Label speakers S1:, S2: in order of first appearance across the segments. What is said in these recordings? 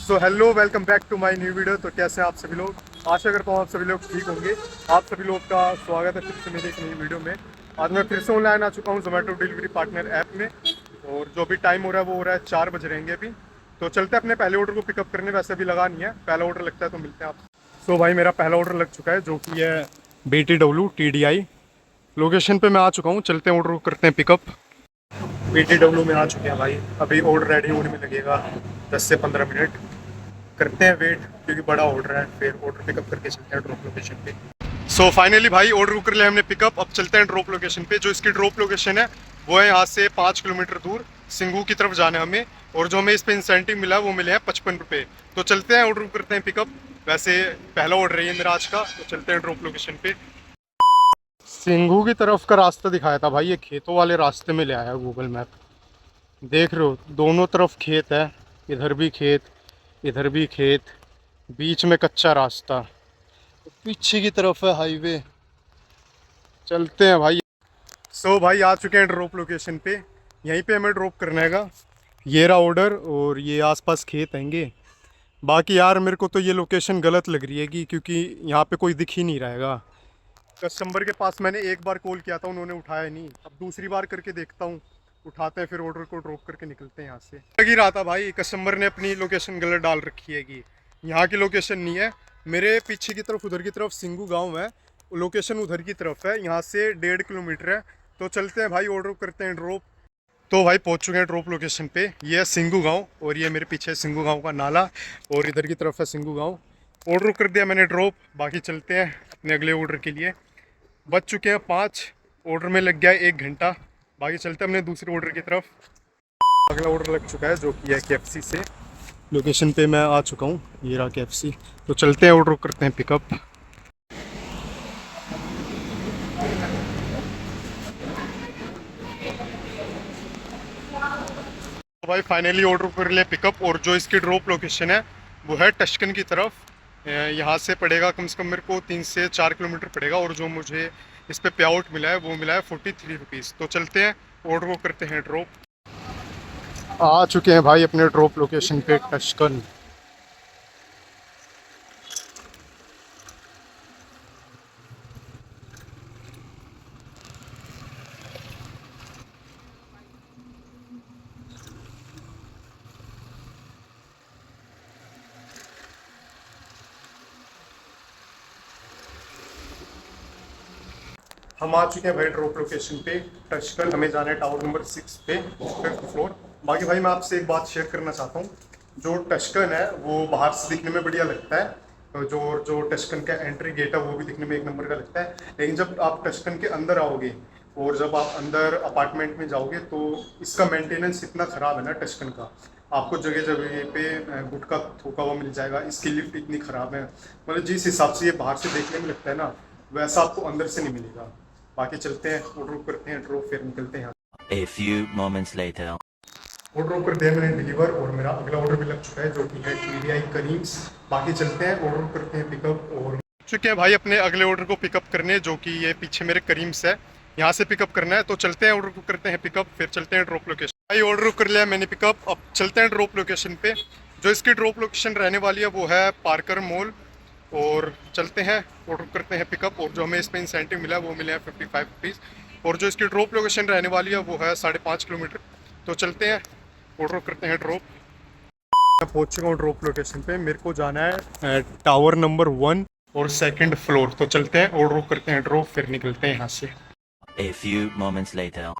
S1: So hello, welcome back to my new video. तो कैसे हैं आप सभी लोग? आशा करता हूँ आप सभी लोग ठीक होंगे। आप सभी लोग का स्वागत है फिर से मेरी एक नई वीडियो में। आज मैं फिर से ऑनलाइन आ चुका हूँ जोमेटो डिलीवरी पार्टनर ऐप में। और जो भी टाइम हो रहा है वो हो रहा है 4 बज रहेंगे अभी। तो चलते हैं अपने पहले ऑर्डर को पिकअप करने। वैसे अभी लगा नहीं है, पहला ऑर्डर लगता है तो मिलते हैं आप। सो भाई मेरा पहला ऑर्डर लग चुका है जो कि है BTW TDI। लोकेशन पे मैं आ चुका हूँ, चलते हैं ऑर्डर करते हैं पिकअप। BTW में आ चुके हैं भाई। अभी ऑर्डर रेडी होने में लगेगा 10 से 15 मिनट। करते हैं वेट क्योंकि बड़ा ऑर्डर है, फिर ऑर्डर पिकअप करके चलते हैं ड्रॉप लोकेशन पे। सो फाइनली भाई ऑर्डर कर लिया हमने पिकअप। अब चलते हैं ड्रॉप लोकेशन पे। जो इसकी ड्रॉप लोकेशन है वो है यहाँ से 5 किलोमीटर दूर, सिंगू की तरफ जाना है हमें। और जो हमें इस पे इंसेंटिव मिला वो मिले हैं 55 रुपये। तो चलते हैं ऑर्डर करते हैं पिकअप। वैसे पहला ऑर्डर है ये मेरा आज का। तो चलते हैं ड्रॉप लोकेशन पे। सिंगू की तरफ का रास्ता दिखाया था भाई, ये खेतों वाले रास्ते में ले आया गूगल मैप। देख रहे हो दोनों तरफ खेत है, इधर भी खेत, इधर भी खेत, बीच में कच्चा रास्ता, पीछे की तरफ है हाईवे। चलते हैं भाई। सो भाई आ चुके हैं ड्रॉप लोकेशन पे। यहीं पे हमें ड्रॉप करना हैगा। ये रहा ऑर्डर और ये आसपास खेत हैंगे। बाकी यार मेरे को तो ये लोकेशन गलत लग रही है क्योंकि यहाँ पे कोई दिख ही नहीं रहेगा। कस्टमर के पास मैंने एक बार कॉल किया था, उन्होंने उठाया नहीं। अब दूसरी बार करके देखता हूँ, उठाते हैं फिर ऑर्डर को ड्रॉप करके निकलते हैं यहाँ से। लग ही रहा था भाई कस्टमर ने अपनी लोकेशन गलत डाल रखी है कि यहाँ की लोकेशन नहीं है। मेरे पीछे की तरफ उधर की तरफ सिंगू गांव है, लोकेशन उधर की तरफ है, यहाँ से 1.5 किलोमीटर है। तो चलते हैं भाई ऑर्डर करते हैं ड्रॉप। तो भाई पहुँच चुके हैं ड्रॉप लोकेशन पे। ये है सिंगू गाँव और ये मेरे पीछे सिंगू गाँव का नाला और इधर की तरफ है सिंगू गाँव। ऑर्डर कर दिया मैंने ड्रॉप। बाकी चलते हैं अपने अगले ऑर्डर के लिए। बज चुके हैं 5, ऑर्डर में लग गया है 1 घंटा। बाकी चलते हैं अपने दूसरे ऑर्डर की तरफ। अगला ऑर्डर लग चुका है जो कि है KFC से। लोकेशन पे मैं आ चुका हूँ, ये रहा KFC। तो चलते हैं ऑर्डर करते हैं पिकअप। तो भाई फाइनली ऑर्डर कर लिया पिकअप। और जो इसकी ड्रॉप लोकेशन है वो है टस्कन की तरफ। यहाँ से पड़ेगा कम से कम मेरे को 3 से 4 किलोमीटर पड़ेगा। और जो मुझे इस पे पे आउट मिला है वो मिला है 43 रुपीज़। तो चलते हैं ऑर्डर को करते हैं ड्रॉप। आ चुके हैं भाई अपने ड्रॉप लोकेशन पे टस्कन। हम आ चुके हैं भाई ड्रॉप लोकेशन पे टस्कन। हमें जाना है टावर नंबर 6 पे, 5th फ्लोर। बाकी भाई मैं आपसे एक बात शेयर करना चाहता हूँ। जो टस्कन है वो बाहर से दिखने में बढ़िया लगता है, तो जो टस्कन का एंट्री गेट है वो भी दिखने में एक नंबर का लगता है। लेकिन जब आप टस्कन के अंदर आओगे और जब आप अंदर अपार्टमेंट में जाओगे तो इसका मेंटेनेंस इतना ख़राब है ना टस्कन का। आपको जगह जगह पे गुटखा थूका हुआ मिल जाएगा। इसकी लिफ्ट इतनी ख़राब है, मतलब जिस हिसाब से ये बाहर से देखने में लगता है ना वैसा आपको अंदर से नहीं मिलेगा। बाकी चलते हैं ऑर्डर करते हैं ड्रॉप, फिर निकलते हैं।
S2: A few moments later.
S1: Order कर दिया मैंने डिलीवर और मेरा अगला ऑर्डर भी लग चुका है जो कि है TDI करीम्स। बाकी चलते हैं ऑर्डर करते हैं पिकअप। और चुके हैं भाई अपने अगले ऑर्डर को पिकअप करने, जो कि ये पीछे मेरे करीम्स है, यहाँ से पिकअप करना है। तो चलते हैं ऑर्डर को करते हैं पिकअप, फिर चलते हैं ड्रॉप लोकेशन। भाई ऑर्डर कर लिया मैंने पिकअप। अब चलते हैं ड्रॉप लोकेशन पे। जो इसकी ड्रॉप लोकेशन रहने वाली है वो है पार्कर मॉल। और चलते हैं ऑर्डर करते हैं पिकअप। और जो हमें इस पर इंसेंटिव मिला है वो मिले हैं 55 रुपीज़। और जो इसकी ड्रॉप लोकेशन रहने वाली है वो है 5.5 किलोमीटर। तो चलते हैं ऑर्डर करते हैं ड्रॉप। मैं पहुंच चुका हूँ ड्रॉप लोकेशन पे। मेरे को जाना है टावर नंबर 1 और 2nd फ्लोर। तो चलते हैं ऑर्डर करते हैं ड्रॉप, फिर निकलते हैं यहाँ से।
S2: A few moments later.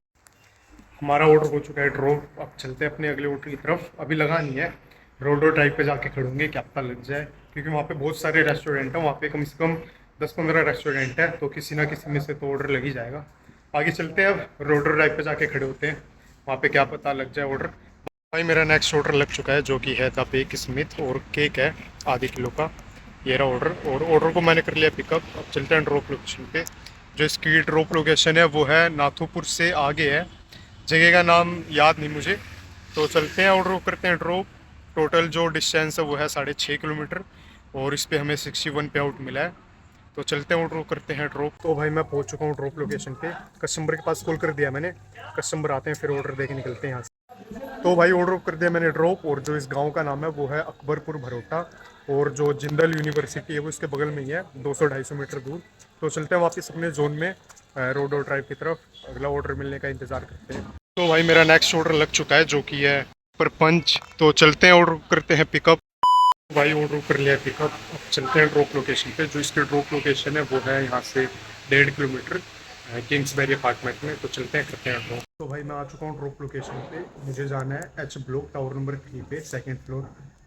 S1: हमारा ऑर्डर हो चुका है ड्रॉप। अब चलते हैं अपने अगले ऑर्डर की तरफ। अभी लगा नहीं है, रोडो ड्राइव पे जाके खड़ूंगे, क्या पता लग जाए, क्योंकि वहाँ पे बहुत सारे रेस्टोरेंट हैं। वहाँ पे कम से कम 10-15 रेस्टोरेंट है, तो किसी ना किसी में से तो ऑर्डर लग ही जाएगा। आगे चलते हैं, अब रोडो ड्राइव पे जाके खड़े होते हैं, वहाँ पे क्या पता लग जाए ऑर्डर। भाई मेरा नेक्स्ट ऑर्डर लग चुका है जो कि है द बेक स्मिथ और केक है आधे किलो का। ये रहा ऑर्डर और ऑर्डर को मैंने कर लिया पिकअप। अब चलते हैं ड्रॉप लोकेशन पे। जो इसकी ड्रॉप लोकेशन है वो है नाथुपुर से आगे है, जगह का नाम याद नहीं मुझे। तो चलते हैं ऑर्डर करते हैं ड्रॉप। टोटल जो डिस्टेंस है वो है 6.5 किलोमीटर और इस पे हमें 61 पे आउट मिला है। तो चलते हैं ऑर्डर करते हैं ड्रॉप। तो भाई मैं पहुंच चुका हूँ ड्रॉप लोकेशन पे। कस्टमर के पास कॉल कर दिया मैंने, कस्टमर आते हैं फिर ऑर्डर दे के निकलते हैं यहाँ से। तो भाई ऑर्डर कर दिया मैंने ड्रॉप, और जो इस गांव का नाम है वो है अकबरपुर भरोटा, और जो जिंदल यूनिवर्सिटी है वो इसके बगल में ही है, 200-250 मीटर दूर। तो चलते हैं वापस अपने जोन में, रोड और ड्राइव की तरफ, अगला ऑर्डर मिलने का इंतज़ार करते हैं। तो भाई मेरा नेक्स्ट ऑर्डर लग चुका है जो कि है परपंच। तो चलते हैं ऑर्डर करते हैं पिकअप। भाई ऑर्डर कर लिया पिकअप, अब चलते हैं ड्रॉप लोकेशन पे। जो इसकी ड्रॉप लोकेशन है वो है यहाँ से 1.5 किलोमीटर किंग्सबेरी अपार्टमेंट में। तो चलते हैं करते हैं ड्रॉप। तो भाई मैं आ चुका हूँ ड्रॉप लोकेशन पे, मुझे जाना है एच ब्लॉक टावर नंबर 3 पे, 2nd फ्लोर।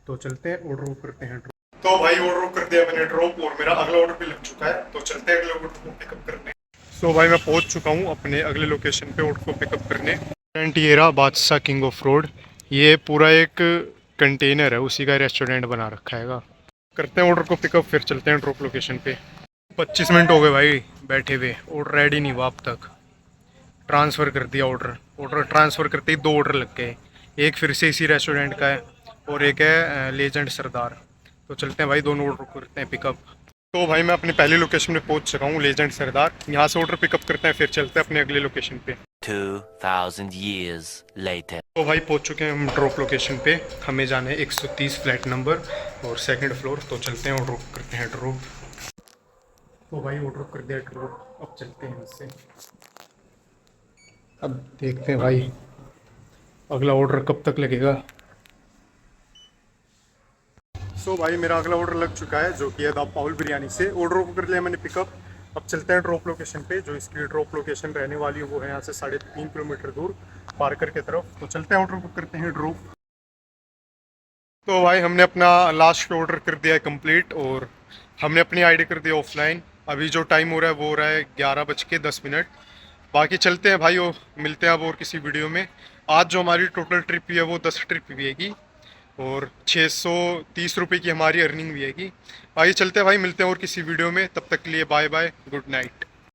S1: तो चलते हैं ऑर्डर करते हैं ड्रॉप। तो भाई ऑर्डर कर दिया मैंने ड्रॉप, और मेरा अगला ऑर्डर भी लग चुका है। तो चलते हैं अगले ऑर्डर को पिकअप करने। सो भाई मैं पहुंच चुका हूँ अपने अगले लोकेशन पे ऑर्डर को पिकअप करने। रेस्टोरेंट बादशाह किंग ऑफ रोड, ये पूरा एक कंटेनर है, उसी का रेस्टोरेंट बना रखा है। करते हैं ऑर्डर को पिकअप, फिर चलते हैं ड्रॉप लोकेशन पे। 25 मिनट हो गए भाई बैठे हुए, ऑर्डर रेडी नहीं हुआ अब तक। ट्रांसफ़र कर दिया ऑर्डर ट्रांसफ़र करते ही 2 ऑर्डर लग गए, एक फिर से इसी रेस्टोरेंट का है और एक है लेजेंड सरदार। तो चलते हैं भाई दोनों ऑर्डर करते हैं पिकअप। तो भाई मैं अपनी पहली लोकेशन में पहुंच चुका हूँ, लेजेंड सरदार। यहाँ से ऑर्डर पिकअप करते हैं, फिर चलते हैं अपने अगले लोकेशन पे।
S2: 2000 years later.
S1: तो भाई पहुंच चुके हैं हम ड्रॉप लोकेशन पे, हमें जाना है 130 फ्लैट नंबर और 2nd फ्लोर। तो चलते हैं ऑर्डर करते हैं ड्रॉप। तो भाई ऑर्डर कर दिया ड्रॉप, अब चलते हैं इससे। अब देखते हैं भाई अगला ऑर्डर कब तक लगेगा। सो भाई मेरा अगला ऑर्डर लग चुका है जो कि है द पाउल बिरयानी से। ऑर्डर को कर लिया मैंने पिकअप, अब चलते हैं ड्रॉप लोकेशन पे। जो इसकी ड्रॉप लोकेशन रहने वाली है वो है यहाँ से 3.5 किलोमीटर दूर पार्कर की तरफ। तो चलते हैं ऑर्डर को करते हैं ड्रॉप। तो भाई हमने अपना लास्ट ऑर्डर कर दिया है कंप्लीट, और हमने अपनी आईडी कर दी ऑफलाइन। अभी जो टाइम हो रहा है वो हो रहा है 11:10। बाकी चलते हैं भाई, वो मिलते हैं अब और किसी वीडियो में। आज जो हमारी टोटल ट्रिप है वो 10 ट्रिप भी हैगी, और 630 रुपये की हमारी अर्निंग भी हैगी। आइए चलते हैं भाई, मिलते हैं और किसी वीडियो में। तब तक के लिए बाय बाय, गुड नाइट।